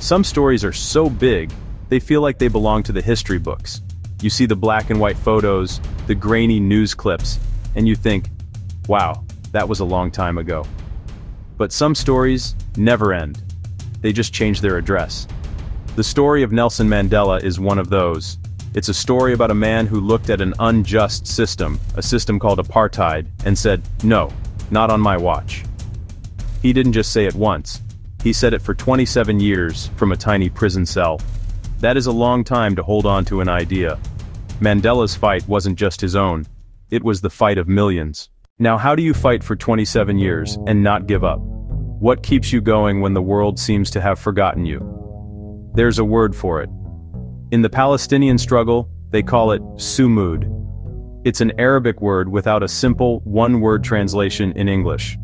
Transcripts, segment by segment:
Some stories are so big, they feel like they belong to the history books. You see the black and white photos, the grainy news clips, and you think, wow, that was a long time ago. But some stories never end. They just change their address. The story of Nelson Mandela is one of those. It's a story about a man who looked at an unjust system, a system called apartheid, and said, no, not on my watch. He didn't just say it once. He said it for 27 years from a tiny prison cell. That is a long time to hold on to an idea. Mandela's fight wasn't just his own. It was the fight of millions. Now, how do you fight for 27 years and not give up? What keeps you going when the world seems to have forgotten you? There's a word for it. In the Palestinian struggle, they call it sumud. It's an Arabic word without a simple, one-word translation in English.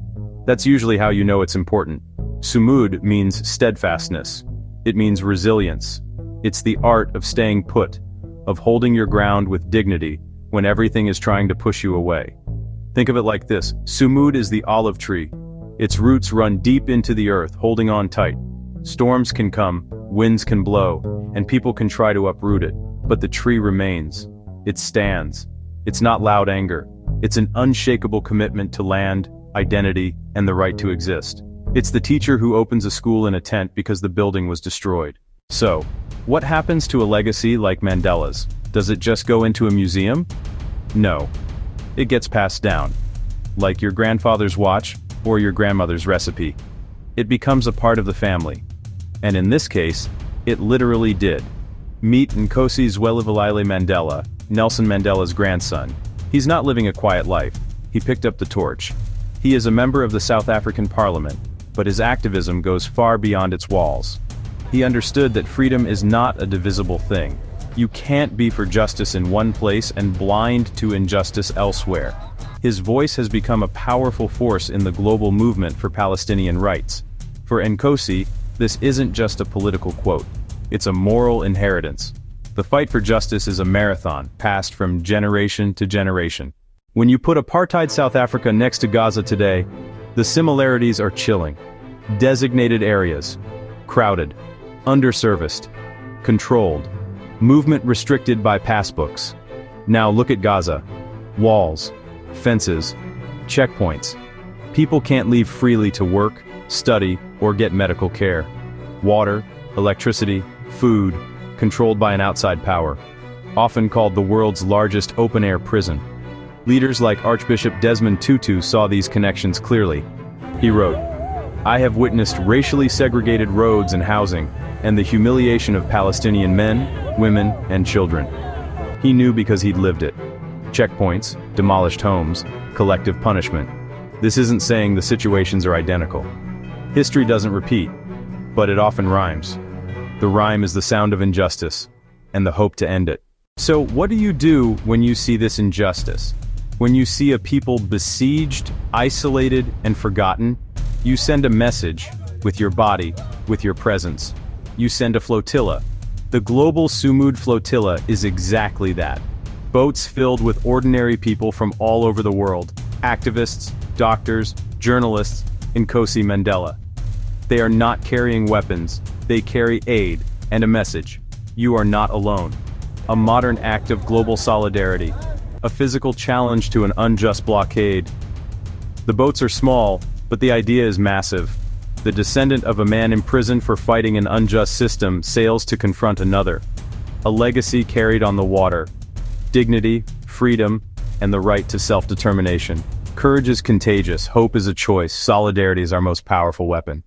That's usually how you know it's important. Sumud means steadfastness. It means resilience. It's the art of staying put, of holding your ground with dignity when everything is trying to push you away. Think of it like this. Sumud is the olive tree. Its roots run deep into the earth, holding on tight. Storms can come, winds can blow, and people can try to uproot it, but the tree remains. It stands. It's not loud anger. It's an unshakable commitment to land, identity, and the right to exist. It's the teacher who opens a school in a tent because the building was destroyed. So, what happens to a legacy like Mandela's? Does it just go into a museum? No. It gets passed down. Like your grandfather's watch or your grandmother's recipe. It becomes a part of the family. And in this case, it literally did. Meet Nkosi Zwelivelile Mandela, Nelson Mandela's grandson. He's not living a quiet life. He picked up the torch. He is a member of the South African Parliament, but his activism goes far beyond its walls. He understood that freedom is not a divisible thing. You can't be for justice in one place and blind to injustice elsewhere. His voice has become a powerful force in the global movement for Palestinian rights. For Nkosi, this isn't just a political quote. It's a moral inheritance. The fight for justice is a marathon, passed from generation to generation. When you put apartheid South Africa next to Gaza today, the similarities are chilling. Designated areas, crowded, underserviced, controlled, movement restricted by passbooks. Now look at Gaza. Walls, fences, checkpoints. People can't leave freely to work, study, or get medical care. Water, electricity, food, controlled by an outside power. Often called the world's largest open-air prison. Leaders like Archbishop Desmond Tutu saw these connections clearly. He wrote, "I have witnessed racially segregated roads and housing, and the humiliation of Palestinian men, women, and children." He knew because he'd lived it. Checkpoints, demolished homes, collective punishment. This isn't saying the situations are identical. History doesn't repeat, but it often rhymes. The rhyme is the sound of injustice, and the hope to end it. So what do you do when you see this injustice? When you see a people besieged, isolated, and forgotten? You send a message, with your body, with your presence. You send a flotilla. The Global Sumud Flotilla is exactly that. Boats filled with ordinary people from all over the world. Activists, doctors, journalists, Nkosi Mandela. They are not carrying weapons, they carry aid, and a message. You are not alone. A modern act of global solidarity. A physical challenge to an unjust blockade. The boats are small, but the idea is massive. The descendant of a man imprisoned for fighting an unjust system sails to confront another. A legacy carried on the water. Dignity, freedom, and the right to self-determination. Courage is contagious, hope is a choice, solidarity is our most powerful weapon.